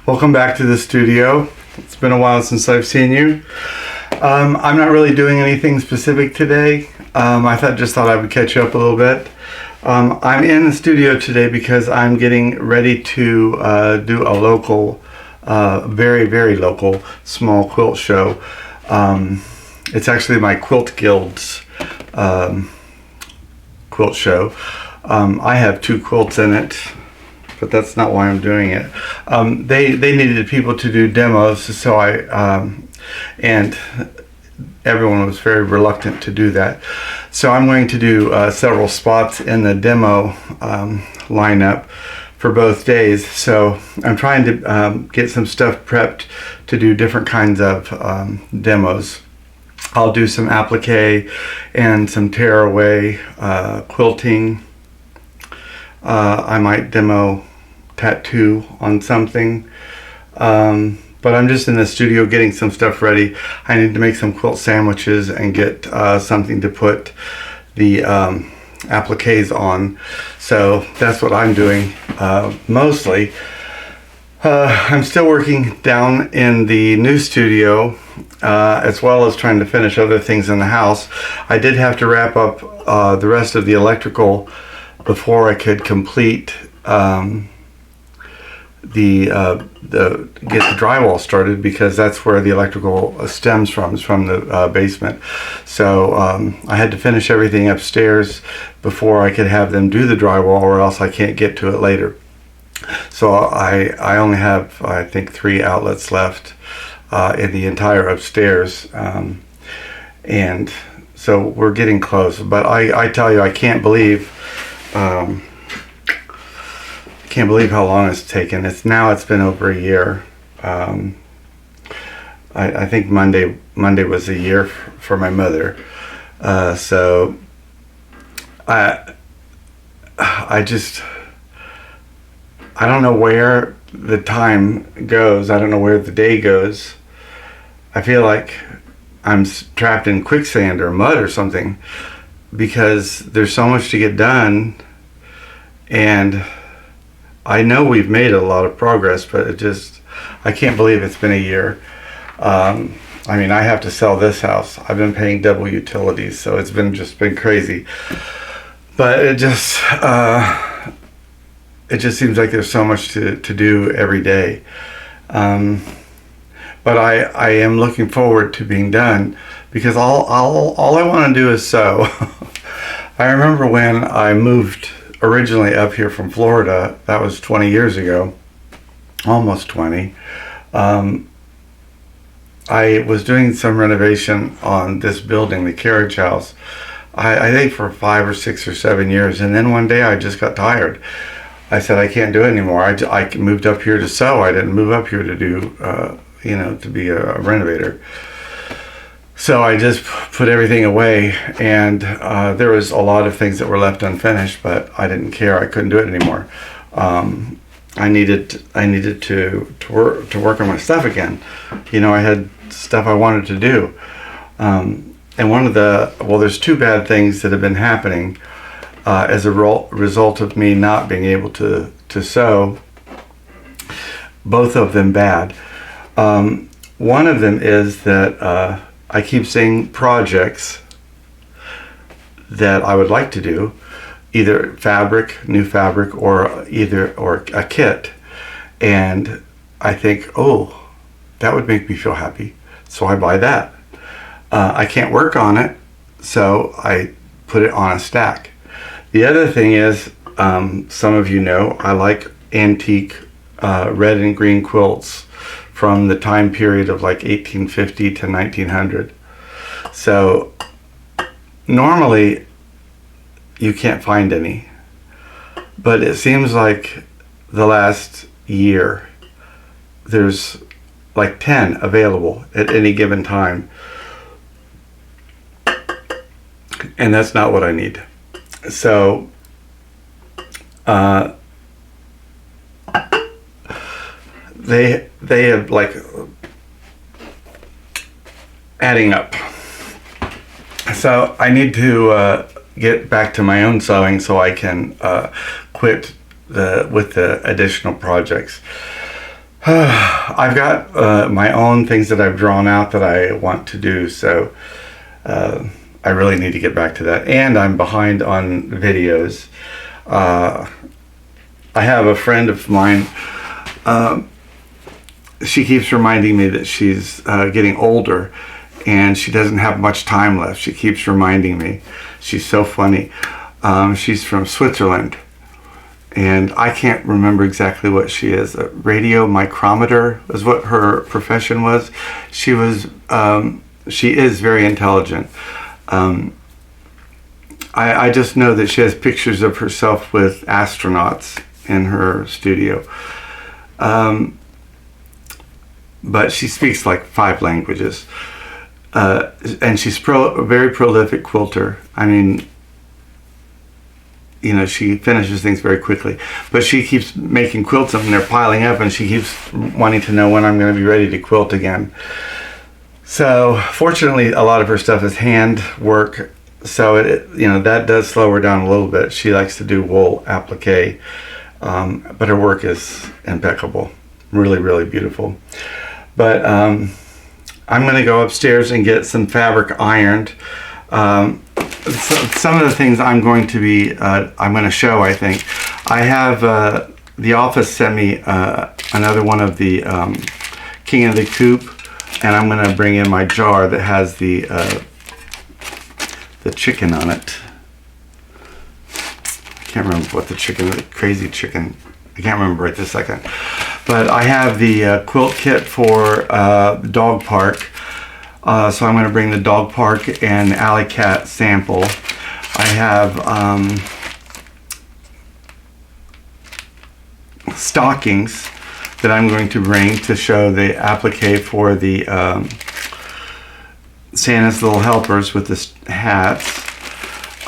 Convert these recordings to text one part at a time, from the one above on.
Welcome back to the studio. It's been a while since I've seen you. I'm not really doing anything specific today. I just thought I would catch you up a little bit. I'm in the studio today because I'm getting ready to do a local, very, very local small quilt show. It's actually my Quilt Guild's quilt show. I have 2 quilts in it, but that's not why I'm doing it. They needed people to do demos, so and everyone was very reluctant to do that. So I'm going to do several spots in the demo lineup for both days. So I'm trying to get some stuff prepped to do different kinds of demos. I'll do some applique and some tearaway quilting. I might demo tattoo on something, but I'm just in the studio getting some stuff ready. I need to make some quilt sandwiches and get something to put the appliques on, so that's what I'm doing mostly. I'm still working down in the new studio, as well as trying to finish other things in the house. I did have to wrap up the rest of the electrical before I could complete get the drywall started, because that's where the electrical stems from, is from the basement. So I had to finish everything upstairs before I could have them do the drywall, or else I can't get to it later. So I only have, I think, 3 outlets left in the entire upstairs, and so we're getting close. But I tell you, I can't believe how long it's taken. It's been over a year. I think Monday was a year for my mother. So I don't know where the time goes. I don't know where the day goes. I feel like I'm trapped in quicksand or mud or something, because there's so much to get done, and I know we've made a lot of progress, but I can't believe it's been a year. I mean, I have to sell this house. I've been paying double utilities, so it's been crazy. But it just seems like there's so much to do every day. But I am looking forward to being done, because all I want to do is sew. I remember when I moved originally up here from Florida, that was 20 years ago, almost 20. I was doing some renovation on this building, the carriage house, I think for 5 or 6 or 7 years, and then one day I just got tired. I said, I can't do it anymore. I moved up here to sew. I didn't move up here to do, to be a renovator. So I just put everything away, and there was a lot of things that were left unfinished, but I didn't care. I couldn't do it anymore. I needed to work on my stuff again. I had stuff I wanted to do. And there's 2 bad things that have been happening as a result of me not being able to sew. Both of them bad. One of them is that I keep seeing projects that I would like to do, either new fabric, or a kit, and I think, oh, that would make me feel happy, so I buy that. I can't work on it, so I put it on a stack. The other thing is, some of you know, I like antique red and green quilts from the time period of like 1850 to 1900. So normally you can't find any, but it seems like the last year there's like 10 available at any given time, and that's not what I need. So they have like adding up. So I need to get back to my own sewing so I can quit with the additional projects. I've got my own things that I've drawn out that I want to do, so I really need to get back to that. And I'm behind on videos. I have a friend of mine, she keeps reminding me that she's getting older and she doesn't have much time left. She keeps reminding me. She's so funny. She's from Switzerland, and I can't remember exactly what she is. A radio micrometer is what her profession was. She is very intelligent. I just know that she has pictures of herself with astronauts in her studio. But she speaks like 5 languages. And she's a very prolific quilter. I mean, you know, she finishes things very quickly. But she keeps making quilts and they're piling up, and she keeps wanting to know when I'm going to be ready to quilt again. So fortunately, a lot of her stuff is hand work. So that does slow her down a little bit. She likes to do wool applique, but her work is impeccable, really, really beautiful. But I'm going to go upstairs and get some fabric ironed. Some of the things I'm going to show. I think I have the office sent me another one of the King of the Coop, and I'm going to bring in my jar that has the chicken on it. I can't remember what the crazy chicken. I can't remember right this second. But I have the quilt kit for dog park. So I'm going to bring the dog park and alley cat sample. I have stockings that I'm going to bring to show the applique for the Santa's Little Helpers with the hats.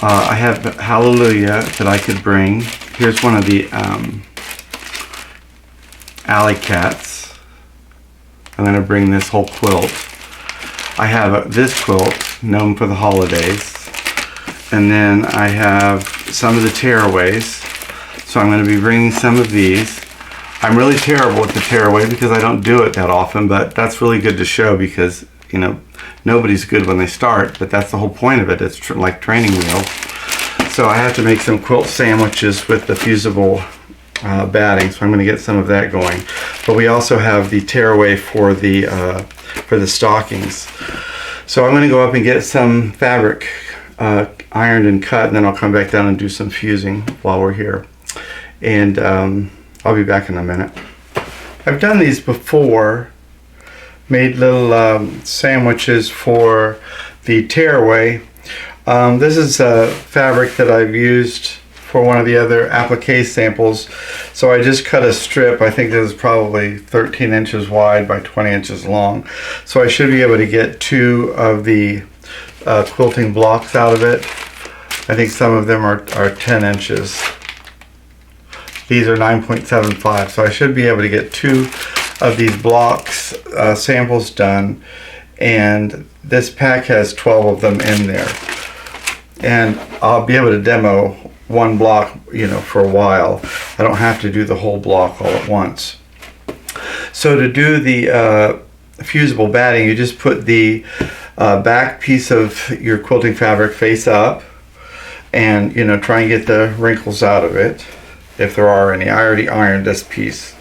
I have Hallelujah that I could bring. Here's one of the alley cats. I'm going to bring this whole quilt. I have this quilt, known for the holidays. And then I have some of the tearaways. So I'm going to be bringing some of these. I'm really terrible with the tearaway because I don't do it that often, but that's really good to show because, you know, nobody's good when they start, but that's the whole point of it. It's like training wheels. So I have to make some quilt sandwiches with the fusible batting, so I'm going to get some of that going. But we also have the tearaway for the stockings. So I'm going to go up and get some fabric ironed and cut, and then I'll come back down and do some fusing while we're here. And I'll be back in a minute. I've done these before, made little sandwiches for the tearaway. This is a fabric that I've used for one of the other applique samples. So I just cut a strip. I think this is probably 13 inches wide by 20 inches long. So I should be able to get 2 of the quilting blocks out of it. I think some of them are 10 inches. These are 9.75, so I should be able to get 2 of these blocks samples done, and this pack has 12 of them in there. And I'll be able to demo one block, you know, for a while. I don't have to do the whole block all at once. So to do the fusible batting, you just put the back piece of your quilting fabric face up, and, you know, try and get the wrinkles out of it if there are any. I already ironed this piece.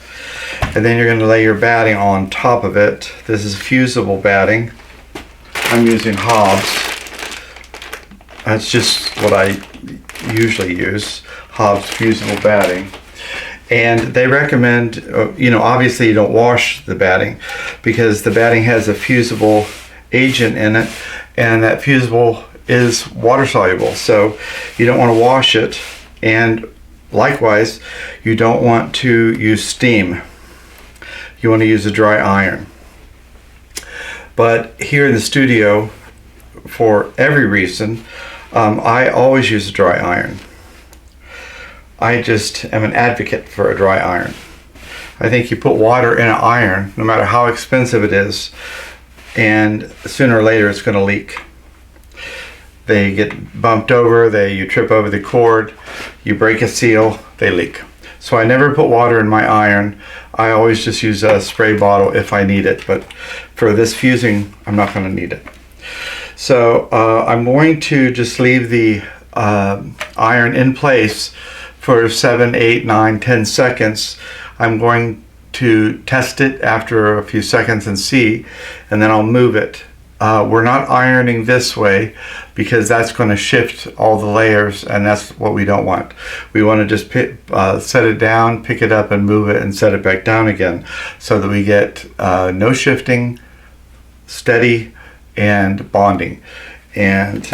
And then you're going to lay your batting on top of it. This is fusible batting. I'm using Hobbs. That's just what I usually use, Hobbs fusible batting. And they recommend, you know, obviously you don't wash the batting because the batting has a fusible agent in it, and that fusible is water soluble, so you don't want to wash it. And likewise, you don't want to use steam. You want to use a dry iron. But here in the studio, for every reason, I always use a dry iron. I just am an advocate for a dry iron. I think you put water in an iron, no matter how expensive it is, and sooner or later it's going to leak. They get bumped over, you trip over the cord, you break a seal, they leak. So I never put water in my iron. I always just use a spray bottle if I need it, but for this fusing, I'm not going to need it. So I'm going to just leave the iron in place for 7, 8, 9, 10 seconds. I'm going to test it after a few seconds and see, and then I'll move it. We're not ironing this way because that's going to shift all the layers, and that's what we don't want. We want to just set it down, pick it up and move it and set it back down again, so that we get no shifting, steady, and bonding. And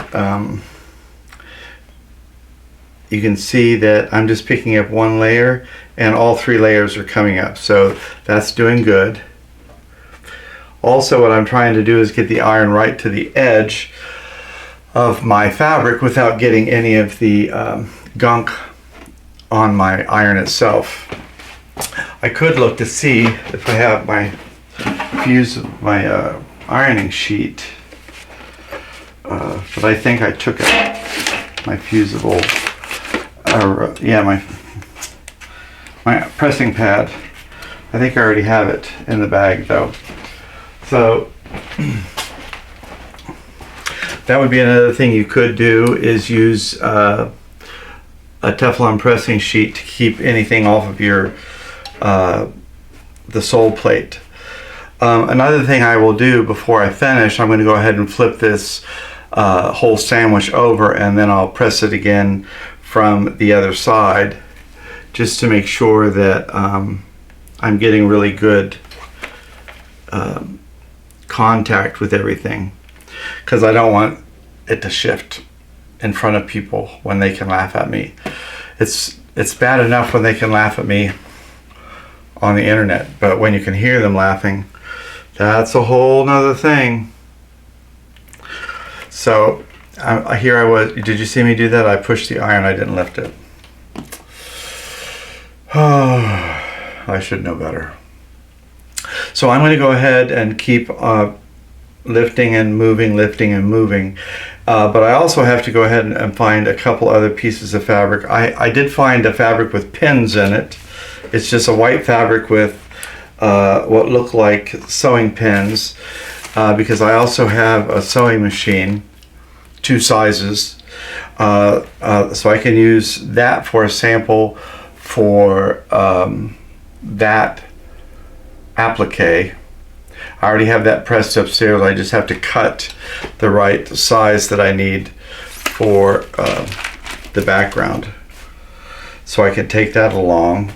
you can see that I'm just picking up one layer and all 3 layers are coming up, so that's doing good. Also, what I'm trying to do is get the iron right to the edge of my fabric without getting any of the gunk on my iron itself. I could look to see if I have my ironing sheet, but I think I took it, my fusible, my pressing pad. I think I already have it in the bag though. So that would be another thing you could do, is use a Teflon pressing sheet to keep anything off of your the sole plate. Another thing I will do before I finish, I'm going to go ahead and flip this whole sandwich over, and then I'll press it again from the other side, just to make sure that I'm getting really good contact with everything, because I don't want it to shift in front of people when they can laugh at me. It's bad enough when they can laugh at me on the internet, but when you can hear them laughing, that's a whole nother thing. So here I was. Did you see me do that? I pushed the iron, I didn't lift it. I should know better. So I'm going to go ahead and keep lifting and moving, but I also have to go ahead and find a couple other pieces of fabric. I did find a fabric with pins in it. It's just a white fabric with what look like sewing pins, because I also have a sewing machine, 2 sizes, so I can use that for a sample for that applique. I already have that pressed upstairs. I just have to cut the right size that I need for the background, so I can take that along.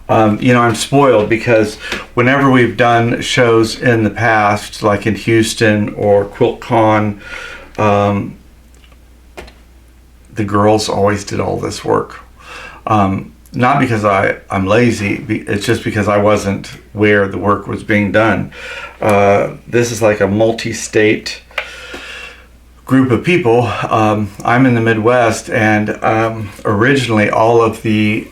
You know, I'm spoiled because whenever we've done shows in the past, like in Houston or QuiltCon, the girls always did all this work. Not because I'm lazy, it's just because I wasn't where the work was being done. This is like a multi-state group of people. I'm in the Midwest, and originally all of the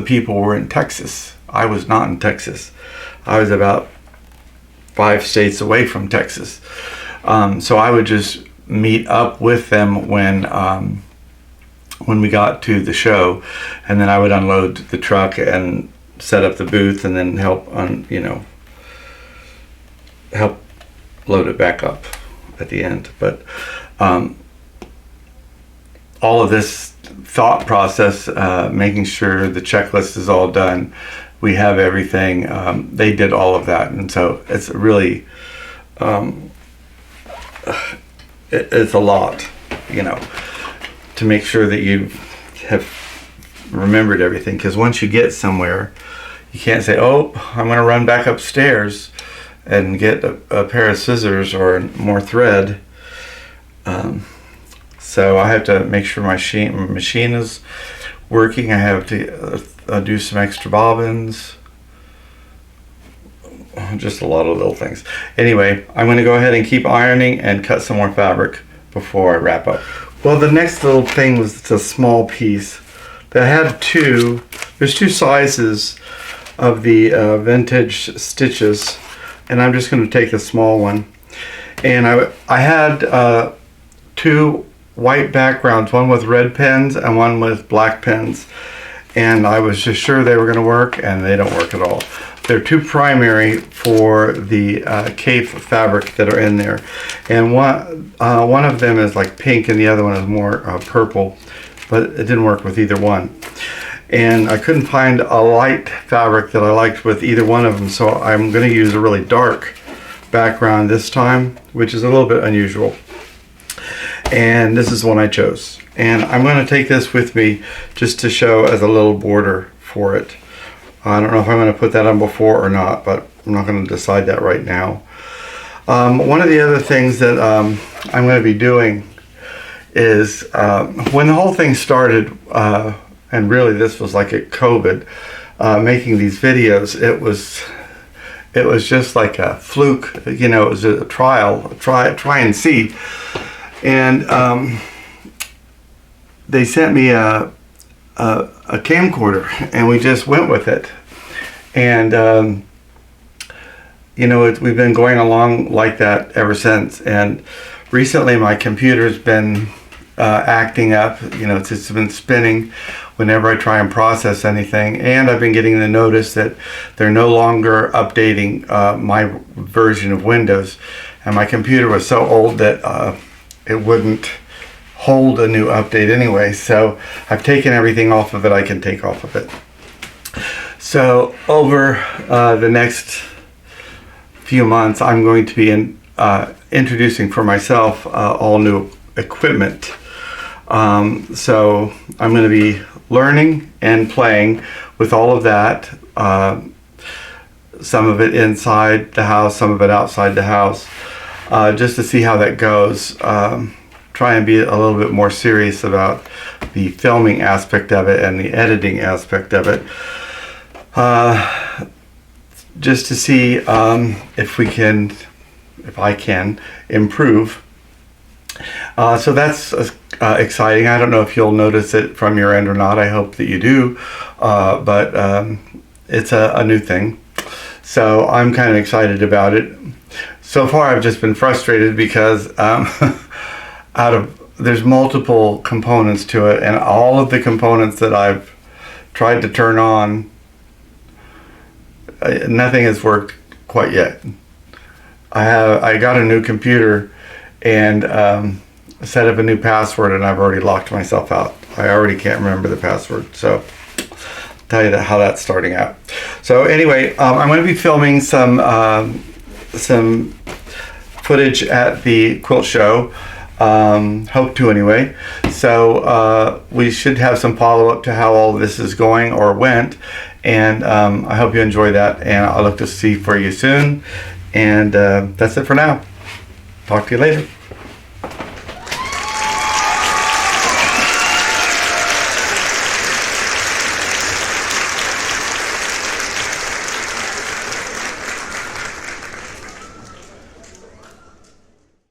people were in Texas. I was not in Texas. I was about 5 states away from Texas. So I would just meet up with them when we got to the show, and then I would unload the truck and set up the booth, and then help load it back up at the end. But all of this thought process, making sure the checklist is all done, we have everything, they did all of that, and so it's really it's a lot, to make sure that you have remembered everything, because once you get somewhere, you can't say, oh, I'm going to run back upstairs and get a pair of scissors or more thread. So I have to make sure my machine is working. I have to do some extra bobbins, just a lot of little things. Anyway, I'm going to go ahead and keep ironing and cut some more fabric before I wrap up. Well, the next little thing was a small piece that had there's 2 sizes of the vintage stitches, and I'm just going to take the small one. And I had 2 white backgrounds, one with red pens and one with black pens. And I was just sure they were going to work, and they don't work at all. They're too primary for the cape fabric that are in there. And one of them is like pink and the other one is more purple, but it didn't work with either one. And I couldn't find a light fabric that I liked with either one of them, so I'm going to use a really dark background this time, which is a little bit unusual. And this is the one I chose. And I'm going to take this with me just to show as a little border for it. I don't know if I'm going to put that on before or not, but I'm not going to decide that right now. One of the other things that I'm going to be doing is when the whole thing started, and really this was like at COVID, making these videos, it was just like a fluke, you know, it was a trial, try and see. And they sent me a camcorder, and we just went with it. And you know, we've been going along like that ever since. And recently my computer's been acting up. You know, it's been spinning whenever I try and process anything, and I've been getting the notice that they're no longer updating my version of Windows. And my computer was so old that it wouldn't hold a new update anyway, so I've taken everything off of it I can take off of it. So over the next few months, I'm going to be introducing for myself all new equipment. So I'm going to be learning and playing with all of that, some of it inside the house, some of it outside the house, just to see how that goes. Try and be a little bit more serious about the filming aspect of it and the editing aspect of it, just to see if I can improve. So that's exciting. I don't know if you'll notice it from your end or not. I hope that you do, but it's a new thing, so I'm kind of excited about it. So far I've just been frustrated because there's multiple components to it, and all of the components that I've tried to turn on, nothing has worked quite yet. I got a new computer and set up a new password, and I've already locked myself out. I already can't remember the password, so I'll tell you how that's starting out. So anyway, I'm going to be filming some footage at the quilt show. Hope to anyway. So we should have some follow-up to how all this is going or went, and I hope you enjoy that, and I'll look to see for you soon. And that's it for now. Talk to you later.